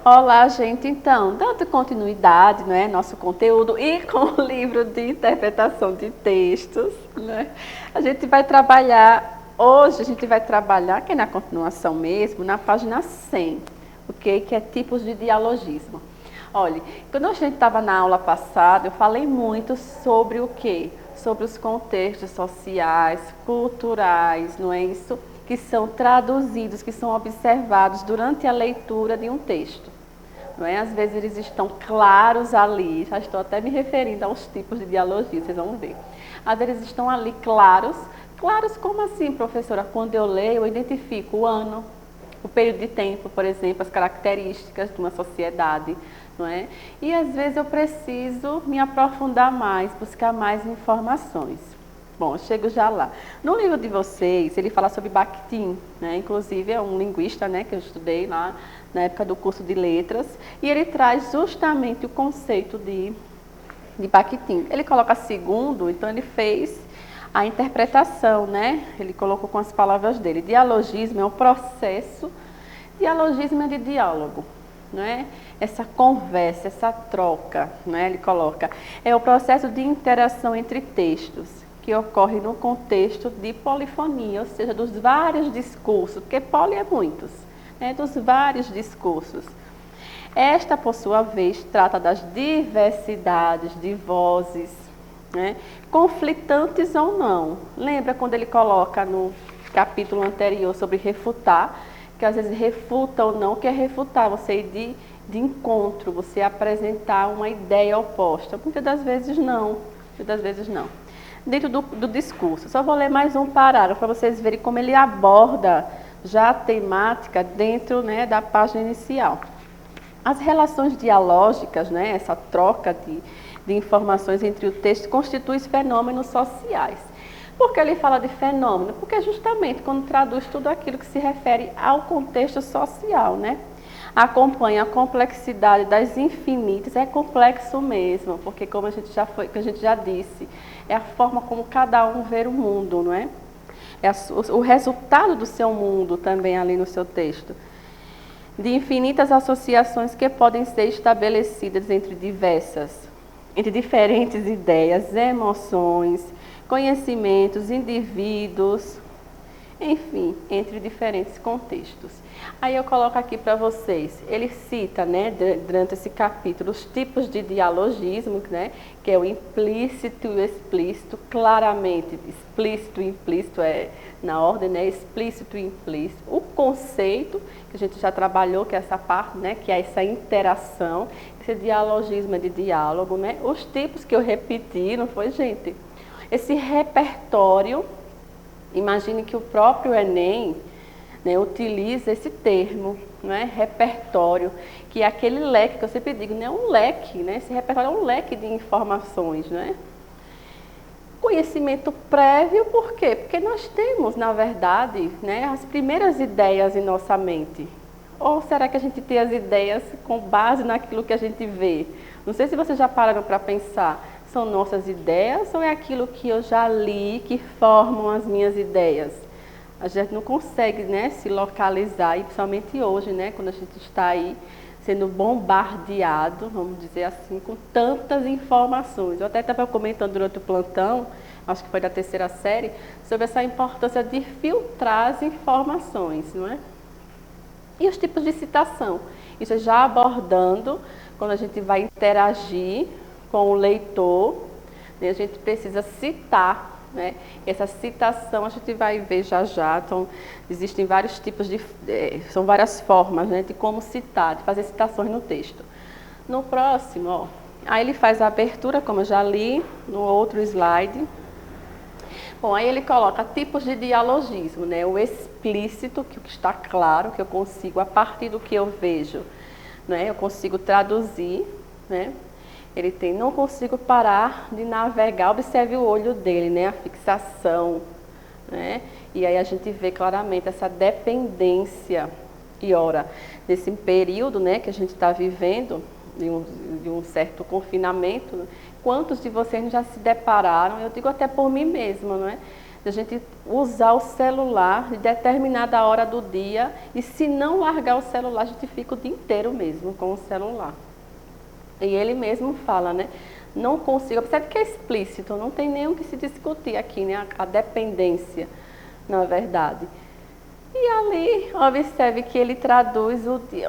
Olá, gente. Então, dando continuidade, né, nosso conteúdo e com o livro de interpretação de textos, né, a gente vai trabalhar, hoje a gente vai trabalhar, que é na continuação mesmo, na página 100, ok? Que é tipos de dialogismo. Olha, quando a gente estava na aula passada, eu falei muito sobre o quê? Sobre os contextos sociais, culturais, não é isso? Que são traduzidos, que são observados durante a leitura de um texto. Não é? Às vezes eles estão claros ali, já estou até me referindo aos tipos de dialogia, vocês vão ver. Às vezes eles estão ali claros, claros como assim, professora? Quando eu leio, eu identifico o ano, o período de tempo, por exemplo, as características de uma sociedade, não é? E às vezes eu preciso me aprofundar mais, buscar mais informações. Bom, eu chego já lá. No livro de vocês, ele fala sobre Bakhtin, né? Inclusive é um linguista, né, que eu estudei lá na época do curso de letras, e ele traz justamente o conceito de Bakhtin. Ele coloca segundo, então ele fez a interpretação, né? Ele colocou com as palavras dele. Dialogismo é um processo, dialogismo é de diálogo, não é? Essa conversa, essa troca, né? Ele coloca, é o processo de interação entre textos, que ocorre no contexto de polifonia, ou seja, dos vários discursos, porque poli é muitos, né? Dos vários discursos. Esta, por sua vez, trata das diversidades de vozes, né? Conflitantes ou não. Lembra quando ele coloca no capítulo anterior sobre refutar, que às vezes refuta ou não, o que é refutar? Você ir de encontro, você apresentar uma ideia oposta. Muitas das vezes não, muitas das vezes não. Dentro do discurso, só vou ler mais um parágrafo para vocês verem como ele aborda já a temática dentro, né, da página inicial. As relações dialógicas, né, essa troca de informações entre o texto, constituem fenômenos sociais. Por que ele fala de fenômeno? Porque justamente quando traduz tudo aquilo que se refere ao contexto social, né? Acompanha a complexidade das infinitas, é complexo mesmo, porque como a gente já disse, é a forma como cada um vê o mundo, não é? É o resultado do seu mundo também ali no seu texto. De infinitas associações que podem ser estabelecidas entre diferentes ideias, emoções, conhecimentos, indivíduos, enfim, entre diferentes contextos. Aí eu coloco aqui para vocês, ele cita, né, durante esse capítulo, os tipos de dialogismo, né, que é o implícito e o explícito, claramente, explícito e implícito é na ordem, né, explícito e implícito. O conceito, que a gente já trabalhou, que é essa parte, né, que é essa interação, esse dialogismo é de diálogo, né, os tipos que eu repeti, não foi, gente? Esse repertório. Imagine que o próprio Enem, né, utiliza esse termo, né, repertório, que é aquele leque que eu sempre digo, não é um leque, né, esse repertório é um leque de informações, né? Conhecimento prévio, por quê? Porque nós temos, na verdade, né, as primeiras ideias em nossa mente. Ou será que a gente tem as ideias com base naquilo que a gente vê? Não sei se vocês já pararam para pensar. São nossas ideias ou é aquilo que eu já li que formam as minhas ideias? A gente não consegue, né, se localizar, e principalmente hoje, né, quando a gente está aí sendo bombardeado, vamos dizer assim, com tantas informações. Eu até estava comentando durante o plantão, acho que foi da terceira série, sobre essa importância de filtrar as informações, não é? E os tipos de citação. Isso é já abordando quando a gente vai interagir com o leitor, né, a gente precisa citar, né? Essa citação a gente vai ver já. Então, existem vários tipos são várias formas, né, de como citar, de fazer citações no texto. No próximo, ó, aí ele faz a abertura, como eu já li, no outro slide. Bom, aí ele coloca tipos de dialogismo, né? O explícito, que está claro, que eu consigo, a partir do que eu vejo, né, eu consigo traduzir, né? Ele tem, não consigo parar de navegar, observe o olho dele, né? A fixação, né? E aí a gente vê claramente essa dependência. E ora, nesse período, né, que a gente está vivendo, de um certo confinamento, quantos de vocês já se depararam, eu digo até por mim mesma, não é? De a gente usar o celular em determinada hora do dia e se não largar o celular, a gente fica o dia inteiro mesmo com o celular. E ele mesmo fala, né? Não consigo, observe que é explícito, não tem nem o que se discutir aqui, né? A dependência, na verdade. E ali, observe que ele traduz,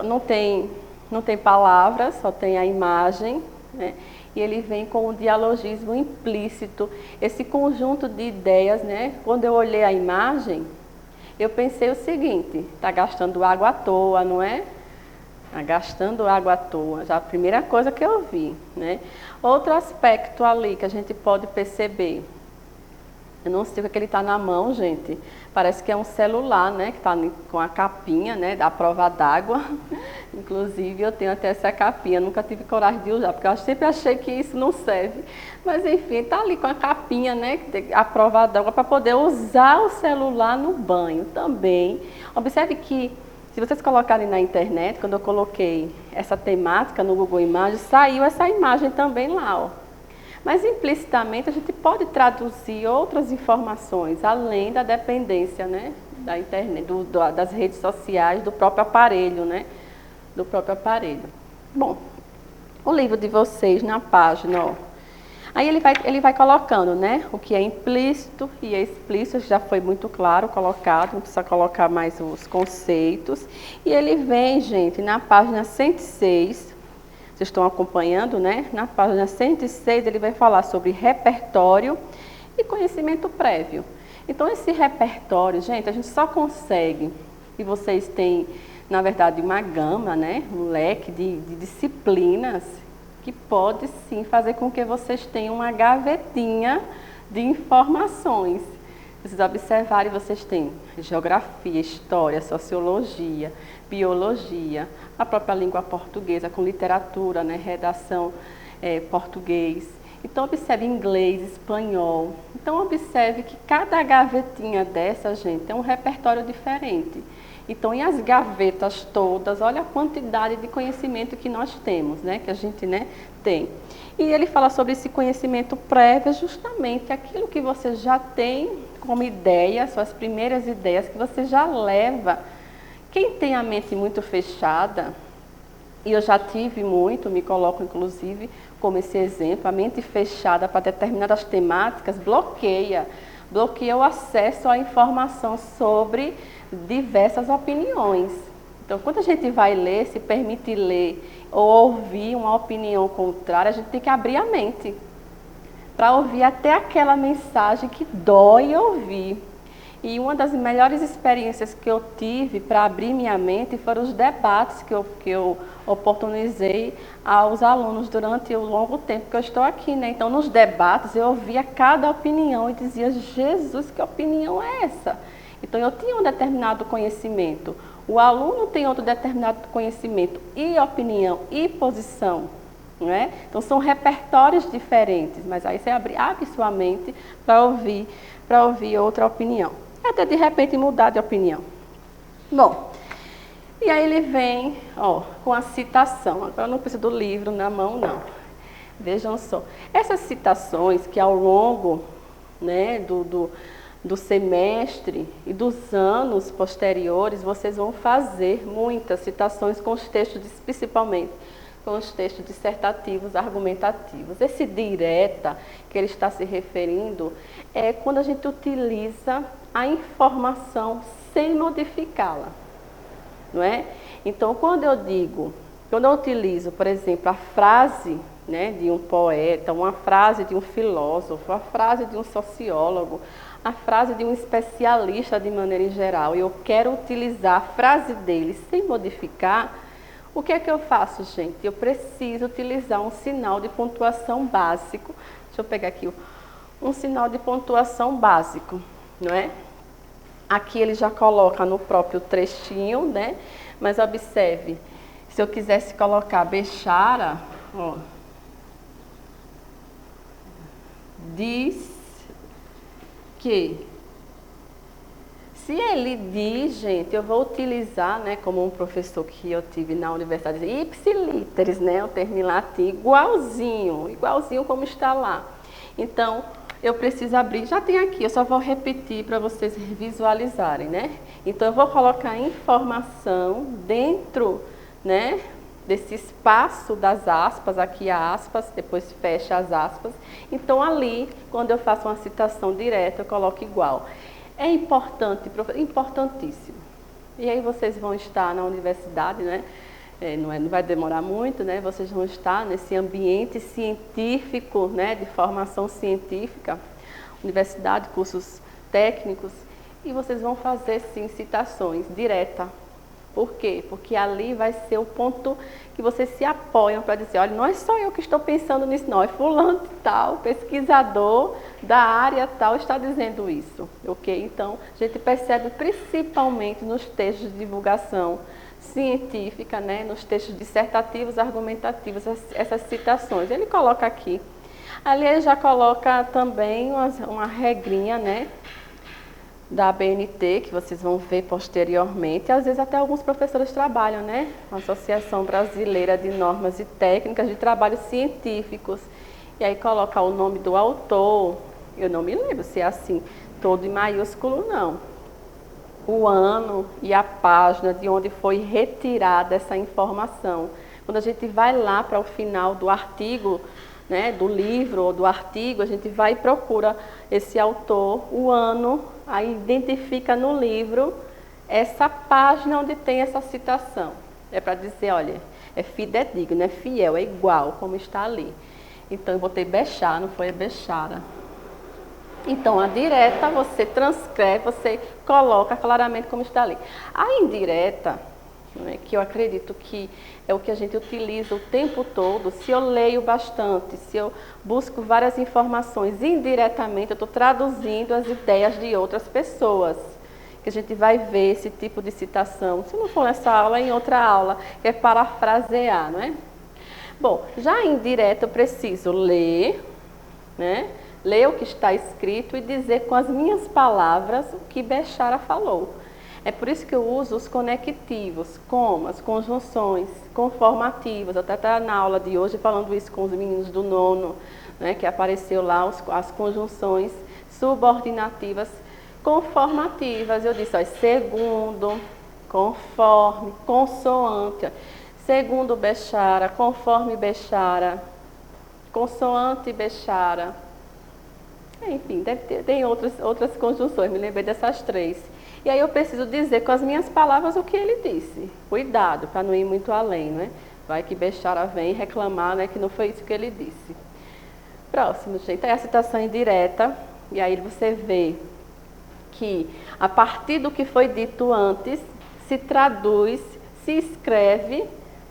não tem palavras, só tem a imagem, né? E ele vem com o dialogismo implícito, esse conjunto de ideias, né? Quando eu olhei a imagem, eu pensei o seguinte, está gastando água à toa, não é? Está gastando água à toa, já a primeira coisa que eu vi, né? Outro aspecto ali que a gente pode perceber, eu não sei o que ele está na mão, gente. Parece que é um celular, né? Que está com a capinha, né? Da prova d'água. Inclusive, eu tenho até essa capinha. Nunca tive coragem de usar, porque eu sempre achei que isso não serve. Mas, enfim, está ali com a capinha, né? A prova d'água para poder usar o celular no banho também. Observe que, se vocês colocarem na internet, quando eu coloquei essa temática no Google Imagens, saiu essa imagem também lá, ó. Mas implicitamente a gente pode traduzir outras informações, além da dependência, né, da internet, das redes sociais, do próprio aparelho, né, do próprio aparelho. Bom, o livro de vocês na página, ó, aí ele vai colocando, né, o que é implícito e é explícito, já foi muito claro colocado, não precisa colocar mais os conceitos. E ele vem, gente, na página 106, vocês estão acompanhando, né? Na página 106 ele vai falar sobre repertório e conhecimento prévio. Então esse repertório, gente, a gente só consegue, e vocês têm, na verdade, uma gama, né? Um leque de disciplinas que pode sim fazer com que vocês tenham uma gavetinha de informações. Vocês observarem, vocês têm geografia, história, sociologia, biologia, a própria língua portuguesa com literatura, né, redação português. Então observe inglês, espanhol. Então observe que cada gavetinha dessa, gente, é um repertório diferente. Então, e as gavetas todas, olha a quantidade de conhecimento que nós temos, né, que a gente, né, tem. E ele fala sobre esse conhecimento prévio, justamente aquilo que você já tem como ideia, suas primeiras ideias que você já leva. Quem tem a mente muito fechada, e eu já tive muito, me coloco inclusive como esse exemplo, a mente fechada para determinadas temáticas bloqueia o acesso à informação sobre diversas opiniões. Então, quando a gente vai ler, se permite ler ou ouvir uma opinião contrária, a gente tem que abrir a mente para ouvir até aquela mensagem que dói ouvir. E uma das melhores experiências que eu tive para abrir minha mente foram os debates que eu oportunizei aos alunos durante o longo tempo que eu estou aqui, né? Então, nos debates, eu ouvia cada opinião e dizia, Jesus, que opinião é essa? Então, eu tinha um determinado conhecimento, o aluno tem outro determinado conhecimento e opinião e posição, não é? Então, são repertórios diferentes, mas aí você abre sua mente para ouvir outra opinião. Até de repente mudar de opinião. Bom, e aí ele vem, ó, com a citação. Agora eu não preciso do livro na mão, não. Vejam só. Essas citações que ao longo, né, do semestre e dos anos posteriores, vocês vão fazer muitas citações com os textos, principalmente com os textos dissertativos, argumentativos. Esse direta que ele está se referindo é quando a gente utiliza a informação sem modificá-la, não é? Então, quando eu utilizo, por exemplo, a frase, né, de um poeta, uma frase de um filósofo, a frase de um sociólogo, a frase de um especialista de maneira em geral, e eu quero utilizar a frase dele sem modificar, o que é que eu faço, gente? Eu preciso utilizar um sinal de pontuação básico. Deixa eu pegar aqui um sinal de pontuação básico, não é? Aqui ele já coloca no próprio trechinho, né? Mas observe, se eu quisesse colocar Bechara, ó, diz que Se ele diz, gente, eu vou utilizar, né, como um professor que eu tive na universidade, ipsiliteris, né, o termo em latim, igualzinho como está lá. Então, eu preciso abrir, já tem aqui, eu só vou repetir para vocês visualizarem, né? Então, eu vou colocar informação dentro, né, desse espaço das aspas, aqui aspas, depois fecha as aspas. Então, ali, quando eu faço uma citação direta, eu coloco igual. É importante, importantíssimo. E aí vocês vão estar na universidade, né? Não vai demorar muito, né? Vocês vão estar nesse ambiente científico, né? De formação científica, universidade, cursos técnicos, e vocês vão fazer sim citações diretas. Por quê? Porque ali vai ser o ponto que vocês se apoiam para dizer, olha, não é só eu que estou pensando nisso, não, é fulano de tal, pesquisador da área tal está dizendo isso, ok? Então, a gente percebe principalmente nos textos de divulgação científica, né, nos textos dissertativos, argumentativos, essas citações. Ele coloca aqui. Ali ele já coloca também uma regrinha, né, da ABNT, que vocês vão ver posteriormente. Às vezes até alguns professores trabalham, né? Associação Brasileira de Normas e Técnicas de Trabalhos Científicos. E aí coloca o nome do autor. Eu não me lembro se é assim, todo em maiúsculo, não. O ano e a página de onde foi retirada essa informação. Quando a gente vai lá para o final do artigo, né, do livro ou do artigo, a gente vai e procura esse autor, o ano, aí identifica no livro essa página onde tem essa citação. É para dizer, olha, é fidedigno, é fiel, é igual como está ali. Então eu botei Bechara, não foi a Bechara. Então a direta você transcreve, você coloca claramente como está ali. A indireta, né, que eu acredito que é o que a gente utiliza o tempo todo, se eu leio bastante, se eu busco várias informações indiretamente, eu estou traduzindo as ideias de outras pessoas, que a gente vai ver esse tipo de citação, se não for nessa aula, em outra aula, que é parafrasear, não é? Bom, já indireta eu preciso ler, né? Ler o que está escrito e dizer com as minhas palavras o que Bechara falou. É por isso que eu uso os conectivos, como as conjunções conformativas. Eu até estava na aula de hoje falando isso com os meninos do nono, né, que apareceu lá as conjunções subordinativas conformativas. Eu disse, ó, segundo, conforme, consoante. Segundo Bechara, conforme Bechara, consoante Bechara. Enfim, tem outras conjunções, me lembrei dessas três. E aí eu preciso dizer com as minhas palavras o que ele disse. Cuidado, para não ir muito além, né? Vai que Bechara vem reclamar, né, que não foi isso que ele disse. Próximo, gente, é a citação indireta. E aí você vê que a partir do que foi dito antes, se traduz, se escreve,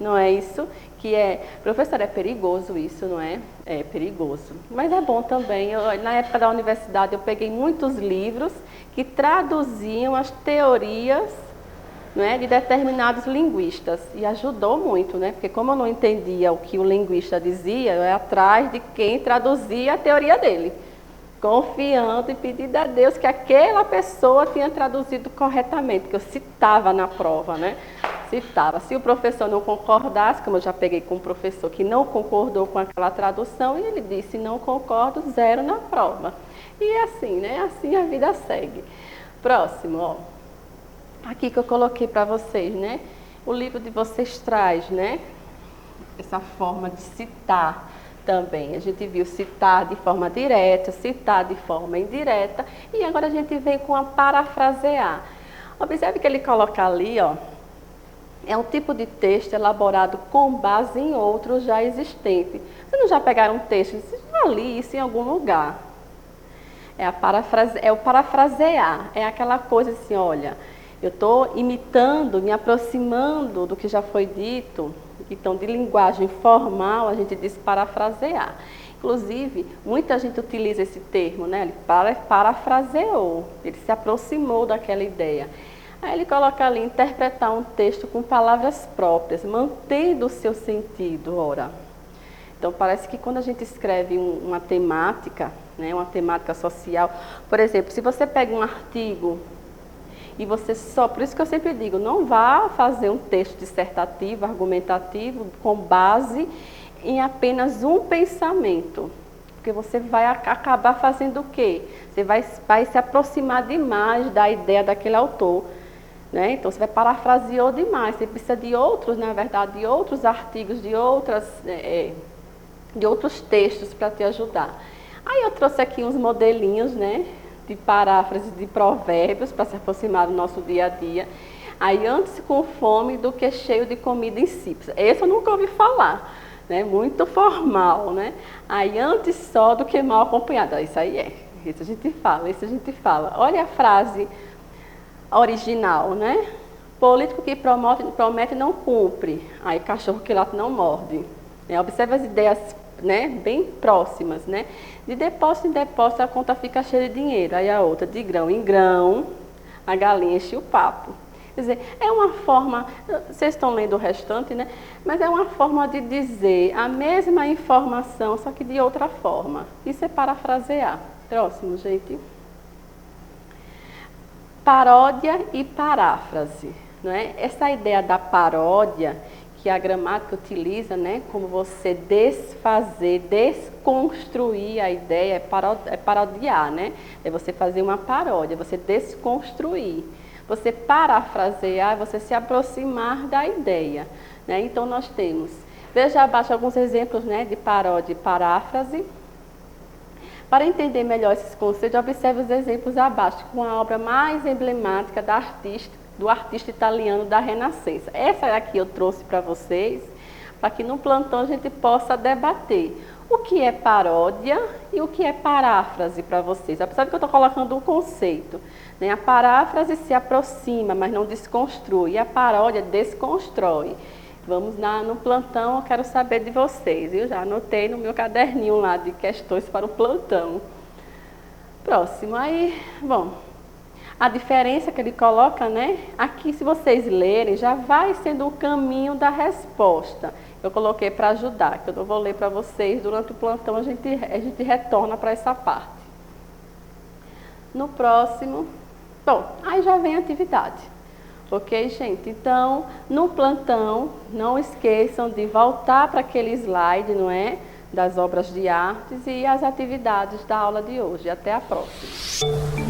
não é isso? Que é, professor, é perigoso isso, não é? É perigoso. Mas é bom também. Na época da universidade eu peguei muitos livros que traduziam as teorias, né, de determinados linguistas. E ajudou muito, né? Porque como eu não entendia o que o linguista dizia, eu ia atrás de quem traduzia a teoria dele. Confiando e pedindo a Deus que aquela pessoa tinha traduzido corretamente, que eu citava na prova, né? Citava. Se o professor não concordasse, como eu já peguei com um professor que não concordou com aquela tradução, e ele disse, não concordo, 0 na prova. E assim, né? Assim a vida segue. Próximo, ó. Aqui que eu coloquei para vocês, né? O livro de vocês traz, né? Essa forma de citar também. A gente viu citar de forma direta, citar de forma indireta, e agora a gente vem com a parafrasear. Observe que ele coloca ali, ó, é um tipo de texto elaborado com base em outros já existentes. Vocês não já pegaram um texto? Vocês já li isso em algum lugar. É o parafrasear. É aquela coisa assim, olha, eu estou imitando, me aproximando do que já foi dito. Então, de linguagem formal, a gente diz parafrasear. Inclusive, muita gente utiliza esse termo, né? Ele parafraseou, ele se aproximou daquela ideia. Aí ele coloca ali, interpretar um texto com palavras próprias, mantendo o seu sentido, ora. Então, parece que quando a gente escreve uma temática, né, uma temática social, por exemplo, se você pega um artigo E você só, por isso que eu sempre digo, não vá fazer um texto dissertativo, argumentativo, com base em apenas um pensamento. Porque você vai acabar fazendo o quê? Você vai se aproximar demais da ideia daquele autor. Né? Então, você vai parafrasear demais. Você precisa de outros, na verdade, de outros artigos, de outros textos para te ajudar. Aí eu trouxe aqui uns modelinhos, né, de paráfrase de provérbios para se aproximar do nosso dia a dia. Aí, antes com fome do que cheio de comida insípida. Esse eu nunca ouvi falar. Né, muito formal, né? Aí antes só do que mal acompanhado. Isso aí é. Isso a gente fala. Olha a frase original, né? Político que promete não cumpre. Aí cachorro que late não morde. Observe as ideias, né, bem próximas, né? De depósito em depósito a conta fica cheia de dinheiro. Aí a outra, de grão em grão, a galinha enche o papo. Quer dizer, é uma forma, vocês estão lendo o restante, né? Mas é uma forma de dizer a mesma informação, só que de outra forma. Isso é parafrasear. Próximo, gente. Paródia e paráfrase. Não é? Essa ideia da paródia, que a gramática utiliza, né? Como você desfazer, desconstruir a ideia, é parodiar, né? É você fazer uma paródia, você desconstruir. Você parafrasear, você se aproximar da ideia. Né? Então, nós temos, veja abaixo alguns exemplos, né, de paródia e paráfrase. Para entender melhor esses conceitos, observe os exemplos abaixo, com a obra mais emblemática do artista italiano da Renascença. Essa aqui eu trouxe para vocês, para que no plantão a gente possa debater o que é paródia e o que é paráfrase para vocês. Apesar de que eu estou colocando um conceito. Né? A paráfrase se aproxima, mas não desconstrui. E a paródia desconstrói. Vamos no plantão, eu quero saber de vocês. Eu já anotei no meu caderninho lá de questões para o plantão. Próximo. Aí, bom, a diferença que ele coloca, né? Aqui, se vocês lerem, já vai sendo o caminho da resposta. Eu coloquei para ajudar, que eu não vou ler para vocês. Durante o plantão, a gente retorna para essa parte. No próximo, bom, aí já vem a atividade. Ok, gente? Então, no plantão, não esqueçam de voltar para aquele slide, não é? Das obras de artes e as atividades da aula de hoje. Até a próxima.